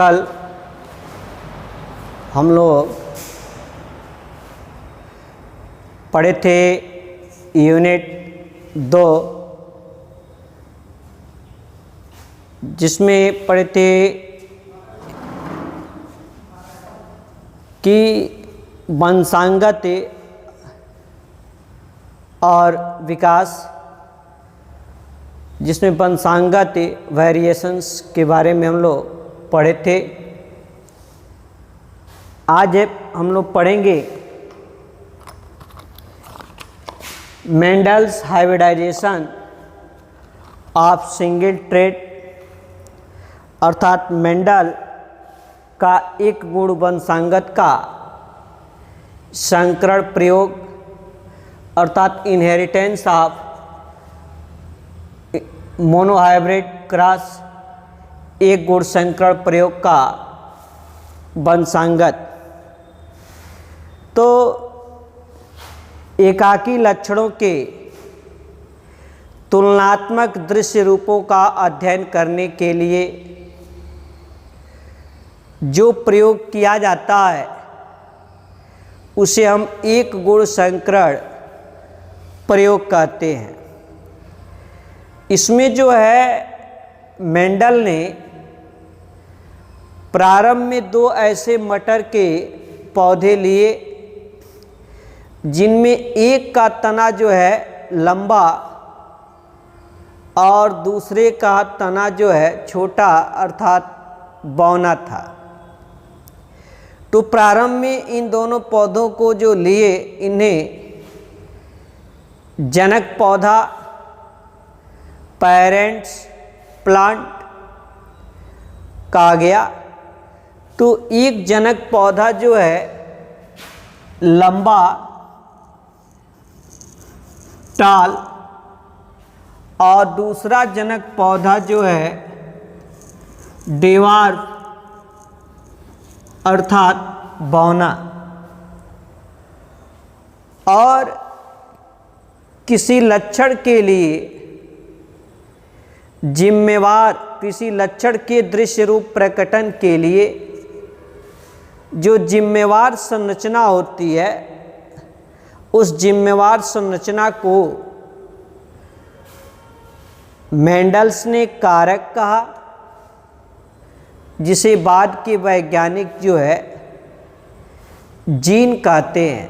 कल हम लोग पढ़े थे यूनिट 2, जिसमें पढ़े थे कि वंशांगत और विकास, जिसमें वंशांगत वेरिएशंस के बारे में हम लोग पढ़े थे। आज हम लोग पढ़ेंगे Mendel's hybridisation of single trait, अर्थात मेंडल का एक गुण वंशांगत का संकरण प्रयोग, अर्थात इनहेरिटेंस ऑफ मोनोहाइब्रिड क्रॉस एक गुण संकरण प्रयोग का वंशांगत। तो एकाकी लक्षणों के तुलनात्मक दृश्य रूपों का अध्ययन करने के लिए जो प्रयोग किया जाता है उसे हम एक गुण संकरण प्रयोग कहते हैं। इसमें जो है मेंडल ने प्रारंभ में 2 ऐसे मटर के पौधे लिए जिनमें एक का तना जो है लंबा और दूसरे का तना जो है छोटा, अर्थात बौना था। तो प्रारंभ में इन दोनों पौधों को जो लिए, इन्हें जनक पौधा पेरेंट्स प्लांट कहा गया। तो एक जनक पौधा जो है लंबा टाल और दूसरा जनक पौधा जो है डेवार्फ, अर्थात बौना। और किसी लक्षण के लिए जिम्मेवार, किसी लक्षण के दृश्य रूप प्रकटन के लिए जो जिम्मेवार संरचना होती है, उस जिम्मेवार संरचना को मेंडल्स ने कारक कहा, जिसे बाद के वैज्ञानिक जो है जीन कहते हैं।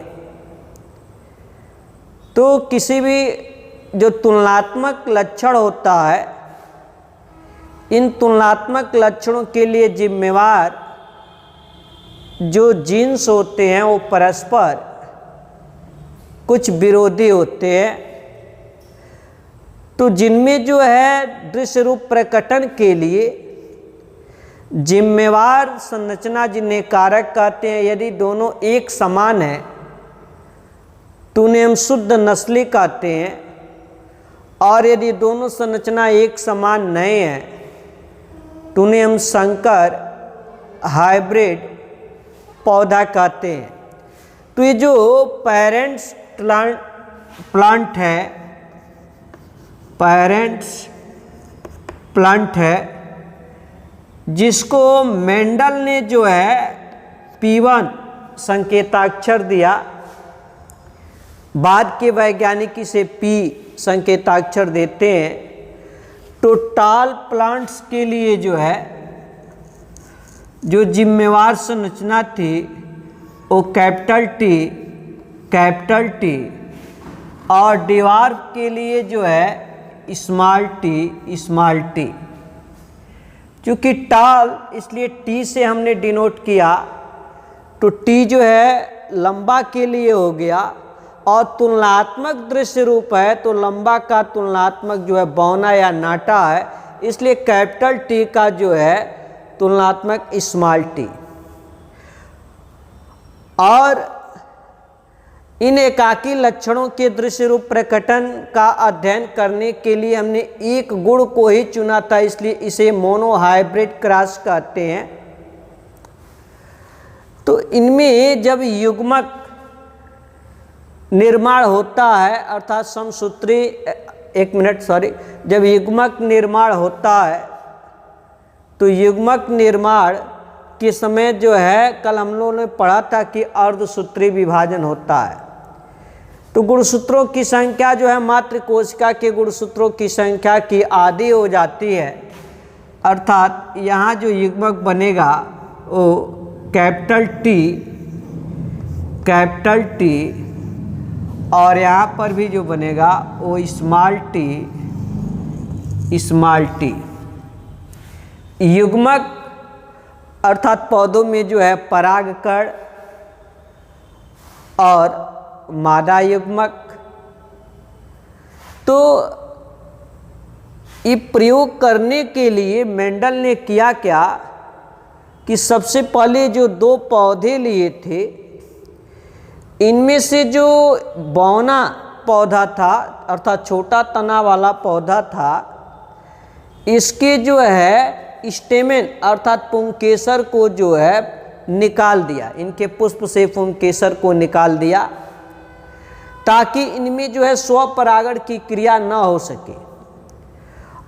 तो किसी भी जो तुलनात्मक लक्षण होता है, इन तुलनात्मक लक्षणों के लिए जिम्मेवार जो जीन्स होते हैं वो परस्पर कुछ विरोधी होते हैं। तो जिनमें जो है दृश्य रूप प्रकटन के लिए जिम्मेवार संरचना, जिन्हें कारक कहते हैं, यदि दोनों एक समान है तो उन्हें हम शुद्ध नस्ली कहते हैं। और यदि दोनों संरचना एक समान नहीं है तो उन्हें हम संकर हाइब्रिड पौधा कहते हैं। तो ये जो पेरेंट्स प्लांट है, पेरेंट्स प्लांट है, जिसको मेंडल ने जो है P1 संकेताक्षर दिया, बाद के वैज्ञानिक इसे P संकेताक्षर देते हैं। तो टाल प्लांट्स के लिए जो है जो जिम्मेवार संरचना थी वो कैपिटल टी, और डिवार्फ के लिए जो है स्मॉल टी। क्योंकि टाल, इसलिए टी से हमने डिनोट किया। तो टी जो है लंबा के लिए हो गया, और तुलनात्मक दृश्य रूप है तो लंबा का तुलनात्मक जो है बौना या नाटा है, इसलिए कैपिटल टी का जो है तुलनात्मक स्मॉल टी। और इन एकाकी लक्षणों के दृश्य रूप प्रकटन का अध्ययन करने के लिए हमने एक गुण को ही चुना था, इसलिए इसे मोनोहाइब्रिड क्रॉस कहते हैं। तो इनमें जब युग्मक निर्माण होता है, अर्थात समसूत्री, जब युग्मक निर्माण होता है तो युग्मक निर्माण के समय जो है कल हम लोगों ने पढ़ा था कि अर्धसूत्री विभाजन होता है। तो गुणसूत्रों की संख्या जो है मात्र कोशिका के गुणसूत्रों की संख्या की आधी हो जाती है, अर्थात यहाँ जो युग्मक बनेगा वो कैपिटल टी और यहाँ पर भी जो बनेगा वो स्मॉल टी। युग्मक अर्थात पौधों में जो है परागकण और मादा युग्मक। तो ये प्रयोग करने के लिए मेंडल ने किया क्या कि सबसे पहले जो 2 पौधे लिए थे, इनमें से जो बौना पौधा था अर्थात छोटा तना वाला पौधा था, इसके जो है स्टेमेन अर्थात पुंकेसर को जो है निकाल दिया, इनके पुष्प से पुंकेसर को निकाल दिया ताकि इनमें जो है स्वपरागण की क्रिया न हो सके।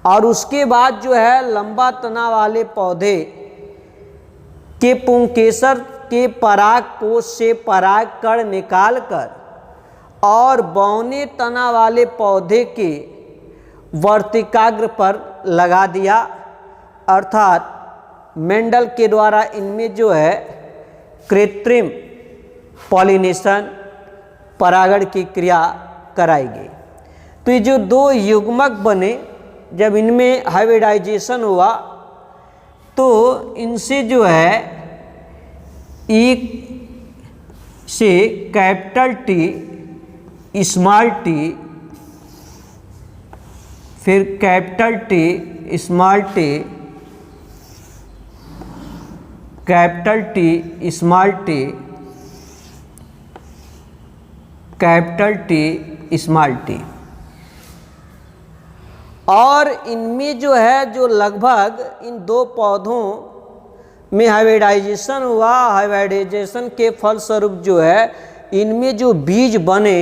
और उसके बाद जो है लंबा तना वाले पौधे के पुंकेसर के पराग कोश से पराग कण निकालकर और बौने तना वाले पौधे के वर्तिकाग्र पर लगा दिया, अर्थात मेंडल के द्वारा इनमें जो है कृत्रिम पॉलिनेशन परागण की क्रिया कराई गई। तो ये जो 2 युग्मक बने, जब इनमें हाइब्रिडाइजेशन हुआ तो इनसे जो है एक से कैपिटल टी स्मॉल टी, फिर capital T small T, capital T small T, capital T small T. और इनमें जो है जो लगभग इन 2 पौधों में हाइब्रिडाइजेशन हुआ, हाइब्रिडाइजेशन के फलस्वरूप जो है इनमें जो बीज बने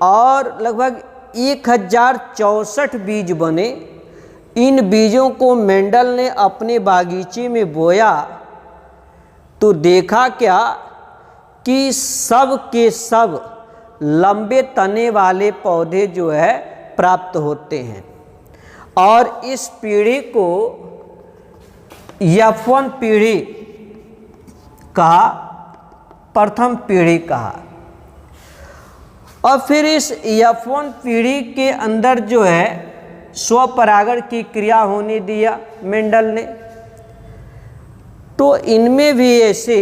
और लगभग 1064 बीज बने। इन बीजों को मेंडल ने अपने बागीचे में बोया तो देखा क्या कि सब के सब लंबे तने वाले पौधे जो है प्राप्त होते हैं और इस पीढ़ी को F1 पीढ़ी कहा, प्रथम पीढ़ी कहा। और फिर इस F1 पीढ़ी के अंदर जो है स्वपरागण की क्रिया होने दिया मेंडल ने। तो इनमें भी ऐसे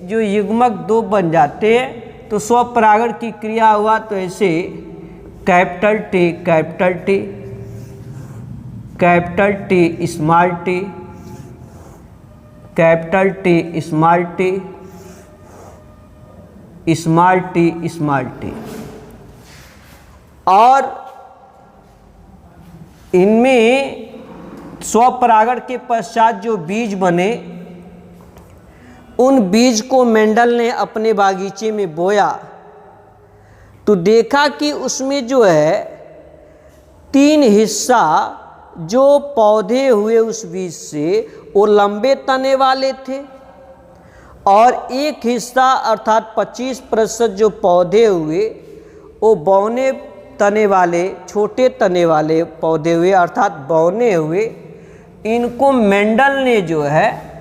जो युग्मक 2 बन जाते हैं, तो स्वपरागण की क्रिया हुआ तो ऐसे capital T capital T, capital T small T, capital T small T, small T small T. और इनमें स्वपरागण के पश्चात जो बीज बने, उन बीज को मेंडल ने अपने बागीचे में बोया तो देखा कि उसमें जो है 3 हिस्सा जो पौधे हुए उस बीज से वो लंबे तने वाले थे और एक हिस्सा अर्थात 25% जो पौधे हुए वो बौने तने वाले, छोटे तने वाले पौधे हुए अर्थात बौने हुए। इनको मेंडल ने जो है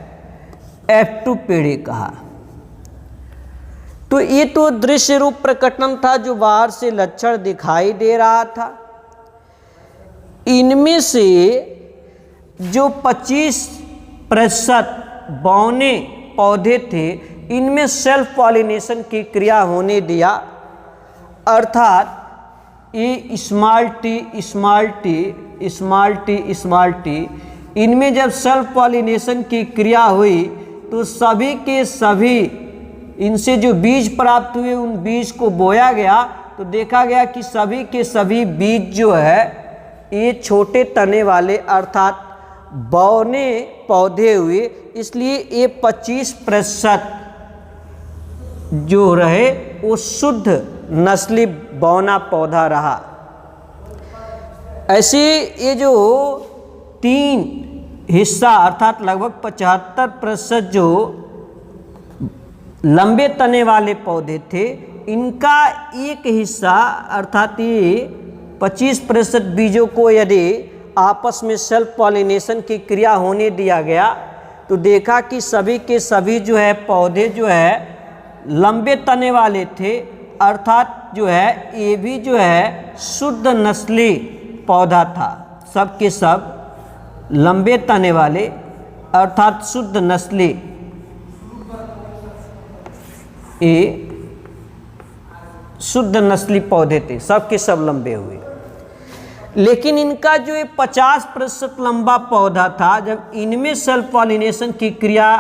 F2 पीढ़ी कहा। तो ये तो दृश्य रूप प्रकटन था जो बाहर से लक्षण दिखाई दे रहा था। इनमें से जो 25% बौने पौधे थे, इनमें सेल्फ पॉलिनेशन की क्रिया होने दिया, अर्थात ये small T small T small T small T, इनमें जब सेल्फ पॉलिनेशन की क्रिया हुई तो सभी के सभी इनसे जो बीज प्राप्त हुए उन बीज को बोया गया तो देखा गया कि सभी के सभी बीज जो है ये छोटे तने वाले अर्थात बौने पौधे हुए, इसलिए ये 25% जो रहे वो शुद्ध नस्ली बौना पौधा रहा। ऐसे ये जो 3 हिस्सा अर्थात लगभग 75% जो लंबे तने वाले पौधे थे, इनका एक हिस्सा अर्थात ये 25% बीजों को यदि आपस में सेल्फ पॉलिनेशन की क्रिया होने दिया गया तो देखा कि सभी के सभी जो है पौधे जो है लंबे तने वाले थे, अर्थात जो है ये भी जो है शुद्ध नस्ली पौधा था। सब के सब लंबे तने वाले अर्थात शुद्ध नस्ली, ये शुद्ध नस्ली पौधे थे, सब के सब लंबे हुए। लेकिन इनका जो ये 50% लंबा पौधा था, जब इनमें सेल्फ पॉलिनेशन की क्रिया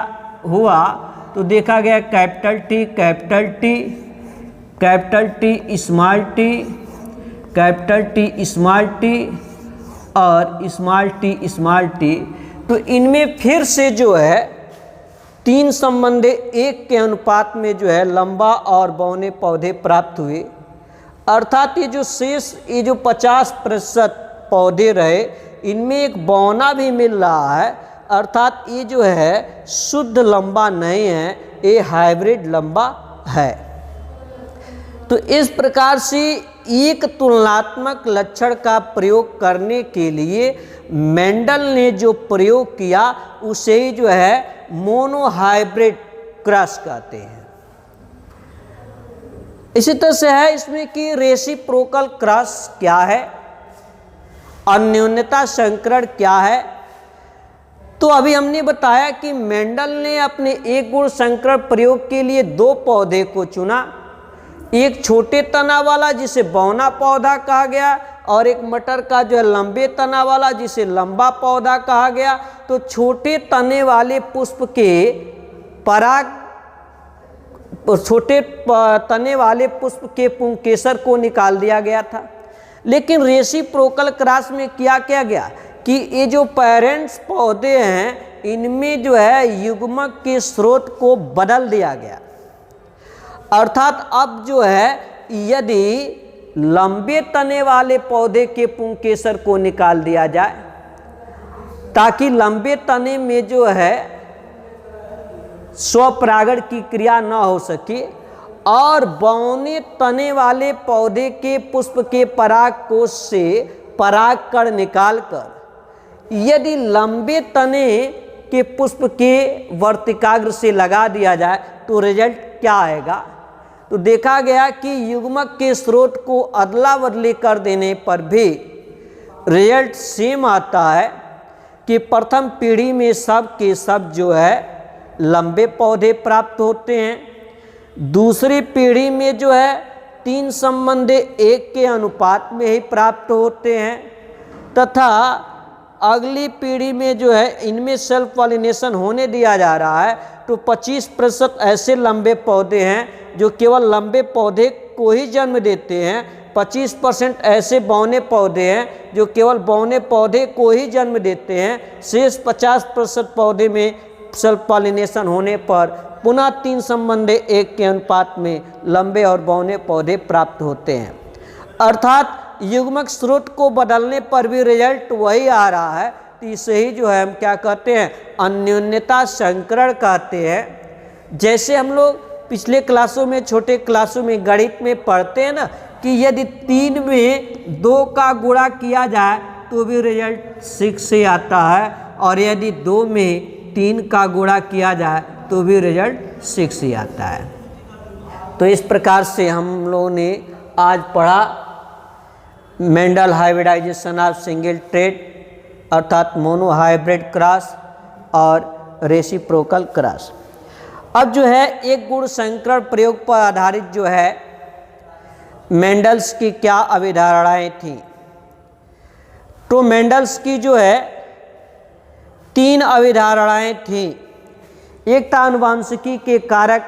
हुआ तो देखा गया capital T capital T capital T small T capital T small T और स्मॉल टी। तो इनमें फिर से जो है 3 संबंधे 1 के अनुपात में जो है लंबा और बौने पौधे प्राप्त हुए। अर्थात ये जो शेष ये जो 50% पौधे रहे, इनमें एक बौना भी मिल रहा है, अर्थात ये जो है शुद्ध लंबा नहीं है, ये हाइब्रिड लंबा है। तो इस प्रकार से एक तुलनात्मक लक्षण का प्रयोग करने के लिए मेंडल ने जो प्रयोग किया उसे ही जो है मोनोहाइब्रिड क्रॉस कहते हैं। इसी तरह से है इसमें कि रेसिप्रोकल क्रॉस क्या है, अन्योन्यता संकरण क्या है। तो अभी हमने बताया कि मेंडल ने अपने एक गुण संकरण प्रयोग के लिए 2 पौधे को चुना, एक छोटे तना वाला जिसे बौना पौधा कहा गया और एक मटर का जो है लंबे तना वाला जिसे लंबा पौधा कहा गया। तो छोटे तने वाले पुष्प के पराग छोटे तने वाले पुष्प के पुंकेसर को निकाल दिया गया था। लेकिन रेसिप्रोकल क्रॉस में क्या किया गया कि ये जो पेरेंट्स पौधे हैं इनमें जो है युग्मक के स्रोत को बदल दिया गया। अर्थात अब जो है यदि लंबे तने वाले पौधे के पुंकेसर को निकाल दिया जाए ताकि लंबे तने में जो है स्वपरागण की क्रिया न हो सके और बौने तने वाले पौधे के पुष्प के पराग कोश से परागकण निकालकर यदि लंबे तने के पुष्प के वर्तिकाग्र से लगा दिया जाए तो रिजल्ट क्या आएगा। तो देखा गया कि युग्मक के स्रोत को अदला बदली कर देने पर भी रिजल्ट सेम आता है कि प्रथम पीढ़ी में सब के सब जो है लंबे पौधे प्राप्त होते हैं, दूसरी पीढ़ी में जो है 3 संबंधे 1 के अनुपात में ही प्राप्त होते हैं तथा अगली पीढ़ी में जो है इनमें सेल्फ पॉलिनेशन होने दिया जा रहा है। तो 25% ऐसे लंबे पौधे हैं जो केवल लंबे पौधे को ही जन्म देते हैं, 25% ऐसे बौने पौधे हैं जो केवल बौने पौधे को ही जन्म देते हैं, शेष 50% पौधे में सेल्फ पॉलिनेशन होने पर पुनः 3 संबंधे 1 के अनुपात में लंबे और बौने पौधे प्राप्त होते हैं। अर्थात युग्मक स्रोत को बदलने पर भी रिजल्ट वही आ रहा है। तो इसे ही जो है हम क्या कहते हैं, अन्योन्यता संकरण कहते हैं। जैसे हम लोग पिछले क्लासों में छोटे क्लासों में गणित में पढ़ते हैं ना कि यदि 3 में 2 का गुणा किया जाए तो भी रिजल्ट 6 से आता है और यदि 2 में 3 का गुणा किया जाए तो भी रिजल्ट 6 ही आता है। तो इस प्रकार से हम लोगों ने आज पढ़ा Mendel hybridisation of single trait अर्थात मोनो हाइब्रिड क्रॉस और रेसिप्रोकल क्रॉस। अब जो है एक गुण संकरण प्रयोग पर आधारित जो है मेंडल्स की क्या अवधारणाएं थी। तो मेंडल्स की जो है 3 अवधारणाएं थी। एक था आनुवंशिकी के कारक,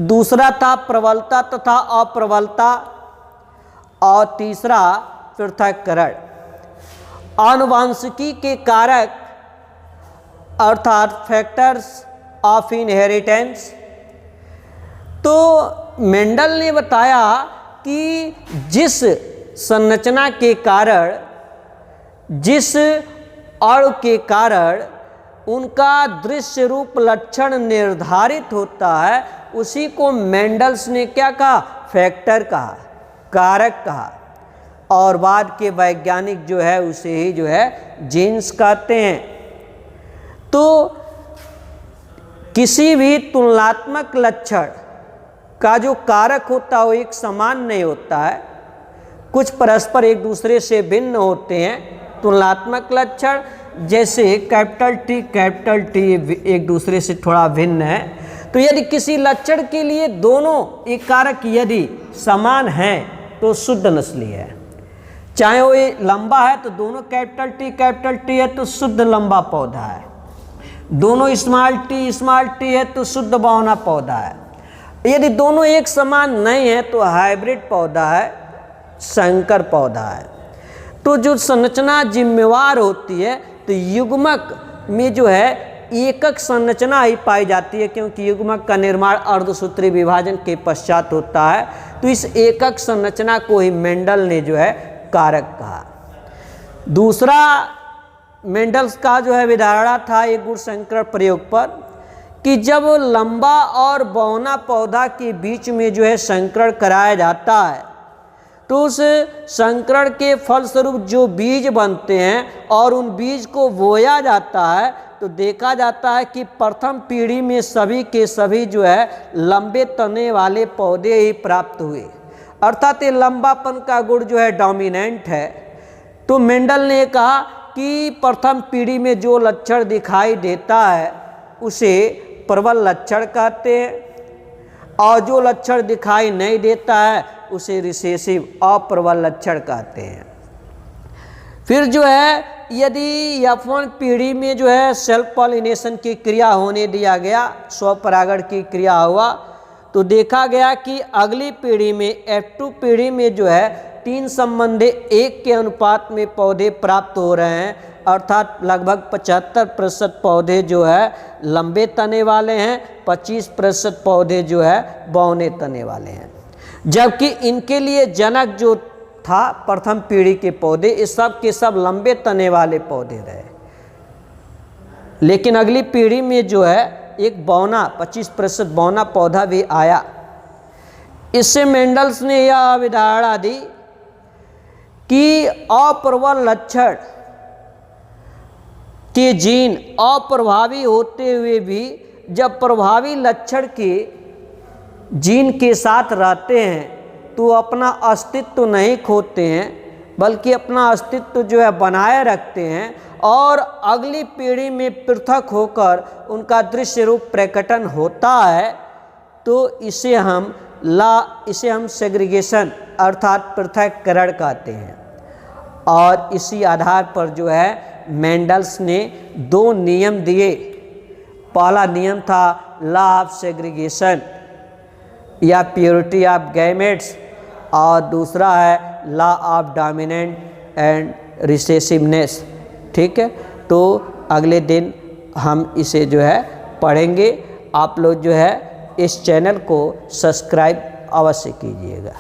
दूसरा था प्रबलता तथा अप्रबलता और तीसरा पृथक्करण। आनुवंशिकी के कारक अर्थात फैक्टर्स ऑफ इनहेरिटेंस। तो मेंडल ने बताया कि जिस संरचना के कारण जिस अणु के कारण उनका दृश्य रूप लक्षण निर्धारित होता है, उसी को मेंडल्स ने क्या कहा? फैक्टर कहा, कारक कहा। और बाद के वैज्ञानिक जो है उसे ही जो है जीन्स कहते हैं। तो किसी भी तुलनात्मक लक्षण का जो कारक होता है वो एक समान नहीं होता है, कुछ परस्पर एक दूसरे से भिन्न होते हैं। तुलनात्मक लक्षण जैसे कैपिटल टी एक दूसरे से थोड़ा भिन्न है। तो यदि किसी लक्षण के लिए दोनों एक कारक यदि समान हैं तो शुद्ध नस्लीय है। चाहे वो लंबा है तो दोनों कैपिटल टी है तो शुद्ध लंबा पौधा है, दोनों स्मॉल टी है तो शुद्ध बौना पौधा है। यदि दोनों एक समान नहीं है तो हाइब्रिड पौधा है, संकर पौधा है। तो जो संरचना जिम्मेवार होती है तो युग्मक में जो है एकक संरचना ही पाई जाती है, क्योंकि युग्मक का निर्माण अर्धसूत्री विभाजन के पश्चात होता है। तो इस एकक संरचना को ही मेंडल ने जो है कारक कहा। दूसरा मेंडल्स का जो है विधारणा था एक गुणसंकरण प्रयोग पर, कि जब लंबा और बौना पौधा के बीच में जो है संकरण कराया जाता है तो उस संकरण के फलस्वरूप जो बीज बनते हैं और उन बीज को बोया जाता है तो देखा जाता है कि प्रथम पीढ़ी में सभी के सभी जो है लंबे तने वाले पौधे ही प्राप्त हुए, अर्थात ये लंबापन का गुण जो है डोमिनेंट है। तो मेंडल ने कहा कि प्रथम पीढ़ी में जो लक्षण दिखाई देता है उसे प्रबल लक्षण कहते हैं, और जो लक्षण दिखाई नहीं देता है उसे रिसेसिव अप्रबल लक्षण कहते हैं। फिर जो है यदि F1 पीढ़ी में जो है सेल्फ पॉलिनेशन की क्रिया होने दिया गया, स्वपरागण की क्रिया हुआ, तो देखा गया कि अगली पीढ़ी में F2 पीढ़ी में जो है 3 संबंधी 1 के अनुपात में पौधे प्राप्त हो रहे हैं, अर्थात लगभग 75% पौधे जो है लंबे तने वाले हैं, 25% पौधे जो है बौने तने वाले हैं। जबकि इनके लिए जनक जो था प्रथम पीढ़ी के पौधे, इस सब के सब लंबे तने वाले पौधे रहे। लेकिन अगली पीढ़ी में जो है एक बौना 25% बौना पौधा भी आया। इससे मेंडल्स ने यह अवधारणा दी कि अप्रबल लक्षण के जीन अप्रभावी होते हुए भी जब प्रभावी लक्षण के जीन के साथ रहते हैं तो अपना अस्तित्व नहीं खोते हैं, बल्कि अपना अस्तित्व जो है बनाए रखते हैं और अगली पीढ़ी में पृथक होकर उनका दृश्य रूप प्रकटन होता है। तो इसे हम सेग्रीगेशन अर्थात पृथक्करण कहते हैं। और इसी आधार पर जो है मेंडल्स ने 2 नियम दिए। पहला नियम था लॉ ऑफ सेग्रीगेशन या प्योरिटी ऑफ गैमेट्स, और दूसरा है law of dominant and recessiveness. ठीक है, तो अगले दिन हम इसे जो है पढ़ेंगे। आप लोग जो है इस चैनल को सब्सक्राइब अवश्य कीजिएगा।